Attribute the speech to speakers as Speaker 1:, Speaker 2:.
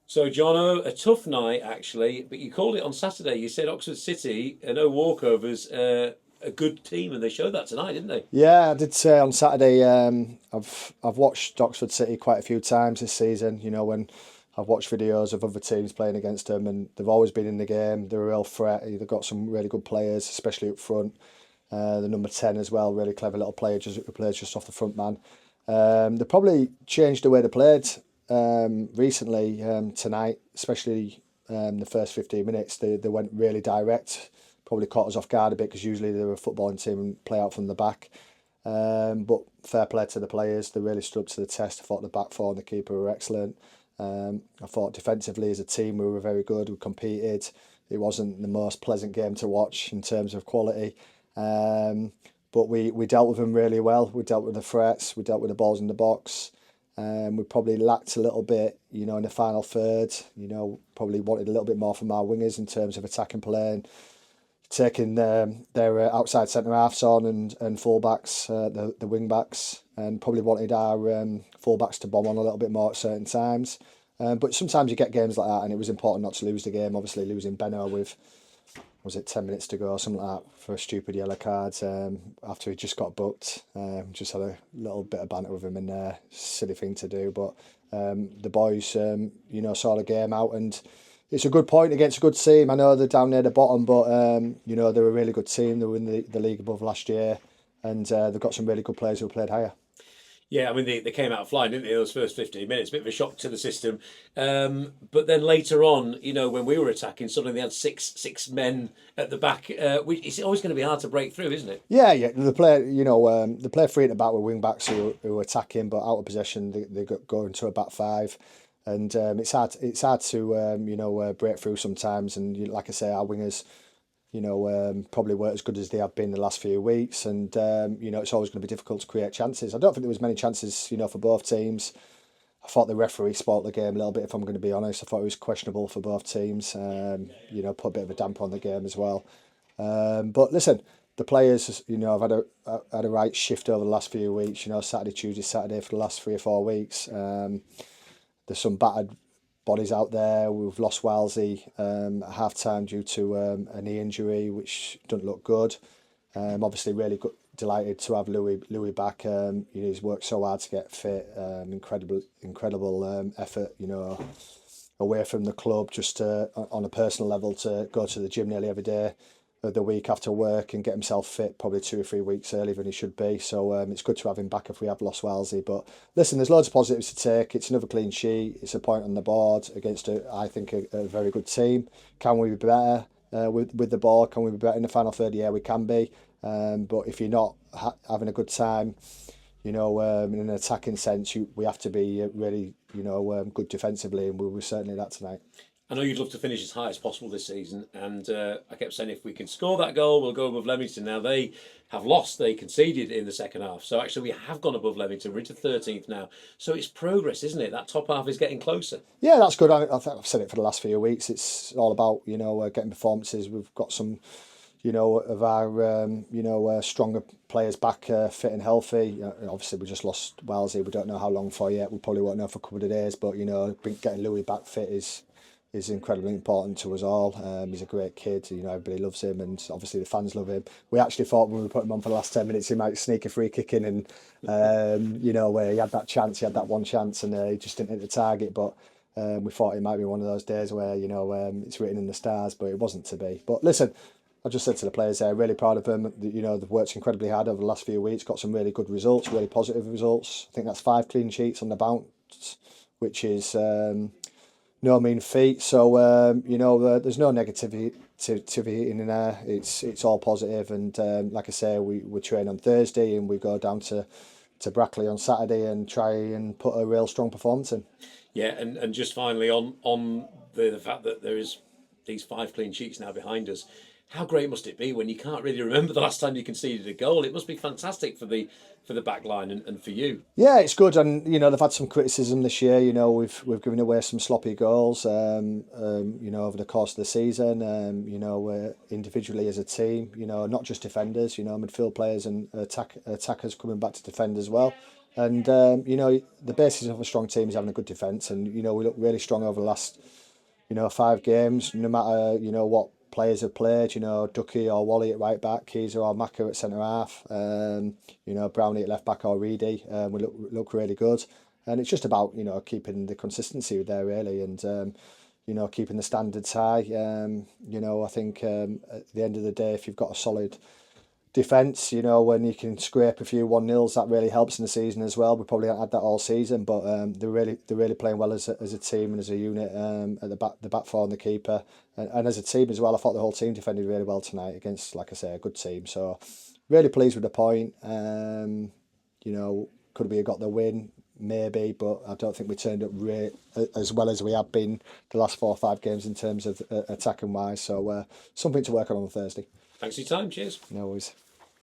Speaker 1: So, Jono, a tough night actually, but you called it on Saturday. You said Oxford City, no walkovers, a good team, and they showed that tonight, didn't they?
Speaker 2: Yeah, I did say on Saturday. I've watched Oxford City quite a few times this season. You know, when I've watched videos of other teams playing against them, and they've always been in the game. They're a real threat. They've got some really good players, especially up front. The number 10 as well, really clever little player, just who plays just off the front man. They probably changed the way they played recently tonight, especially the first 15 minutes. They went really direct, probably caught us off guard a bit because usually they're a footballing team and play out from the back. But fair play to the players, they really stood up to the test. I thought the back four and the keeper were excellent. I thought defensively as a team we were very good, we competed. It wasn't the most pleasant game to watch in terms of quality. Um, but we dealt with them really well. We dealt with the threats, we dealt with the balls in the box. We probably lacked a little bit, in the final third. Probably wanted a little bit more from our wingers in terms of attacking play and taking their outside centre halves on and fullbacks, the wing backs, and probably wanted our fullbacks to bomb on a little bit more at certain times. But sometimes you get games like that, and it was important not to lose the game. Obviously, losing Benno with, was it 10 minutes to go or something like that, for a stupid yellow card after he just got booked. Just had a little bit of banter with him in there, silly thing to do. But the boys, saw the game out, and it's a good point against a good team. I know they're down near the bottom, but they're a really good team. They were in the league above last year, and they've got some really good players who played higher.
Speaker 1: Yeah, I mean they came out flying, didn't they? Those first 15 minutes, bit of a shock to the system. But then later on, when we were attacking, suddenly they had six men at the back. It's always going to be hard to break through, isn't it?
Speaker 2: Yeah, yeah. They play free at the back with wing backs who are attacking, but out of possession go into a back five, and it's hard to break through sometimes. And like I say, our wingers, probably weren't as good as they have been the last few weeks, and it's always going to be difficult to create chances. I don't think there was many chances, for both teams. I thought the referee spoilt the game a little bit, if I'm going to be honest. I thought it was questionable for both teams. Put a bit of a damper on the game as well. But listen, the players, have had a right shift over the last few weeks. Saturday, Tuesday, Saturday for the last 3 or 4 weeks. There's some battered bodies out there. We've lost Walsey at half time due to a knee injury, which doesn't look good. Obviously, really good, delighted to have Louis back. He's worked so hard to get fit. Incredible effort. Away from the club, just on a personal level, to go to the gym nearly every day of the week after work and get himself fit probably 2 or 3 weeks earlier than he should be. So it's good to have him back if we have lost Wellesley. But listen, there's loads of positives to take. It's another clean sheet. It's a point on the board against, I think, a very good team. Can we be better with the ball? Can we be better in the final third? Yeah, we can be. But if you're not having a good time, in an attacking sense, we have to be really, good defensively, and we were certainly that tonight.
Speaker 1: I know you'd love to finish as high as possible this season, and I kept saying if we can score that goal, we'll go above Leamington. Now they have lost; they conceded in the second half, so actually we have gone above Leamington. We're into 13th now, so it's progress, isn't it? That top half is getting closer.
Speaker 2: Yeah, that's good. I think I've said it for the last few weeks. It's all about getting performances. We've got some of our stronger players back fit and healthy. Obviously, we just lost Wellesley. We don't know how long for yet. We probably won't know for a couple of days. But getting Louis back fit is incredibly important to us all. He's a great kid. Everybody loves him, and obviously the fans love him. We actually thought when we put him on for the last 10 minutes, he might sneak a free kick in, and where he had that chance, he had that one chance, and he just didn't hit the target. But we thought it might be one of those days where it's written in the stars, but it wasn't to be. But listen, I just said to the players there, really proud of them. They've worked incredibly hard over the last few weeks, got some really good results, really positive results. I think that's 5 clean sheets on the bounce, which is no mean feat. So there's no negativity in there. It's all positive, and like I say, we train on Thursday and we go down to Brackley on Saturday and try and put a real strong performance in.
Speaker 1: Yeah, and just finally on the fact that there is these 5 clean sheets now behind us. How great must it be when you can't really remember the last time you conceded a goal? It must be fantastic for the back line and for you.
Speaker 2: Yeah, it's good, and they've had some criticism this year. We've given away some sloppy goals. Over the course of the season. Individually as a team. Not just defenders. Midfield players and attackers coming back to defend as well. And you know, the basis of a strong team is having a good defence, and you know, we look really strong over the last 5 games. No matter what players have played, Ducky or Wally at right back, Keezer or Maka at centre half, Brownie at left back or Reedy. We look really good, and it's just about keeping the consistency there really, and keeping the standards high. I think at the end of the day, if you've got a solid defence, when you can scrape a few 1-0s, that really helps in the season as well. We probably haven't had that all season, but they're really playing well as a team and as a unit, at the back four and the keeper, and as a team as well. I thought the whole team defended really well tonight against, like I say, a good team. So really pleased with the point. Could we have got the win? Maybe, but I don't think we turned up as well as we have been the last 4 or 5 games in terms of attacking wise. So something to work on Thursday.
Speaker 1: Thanks for your time. Cheers.
Speaker 2: No worries.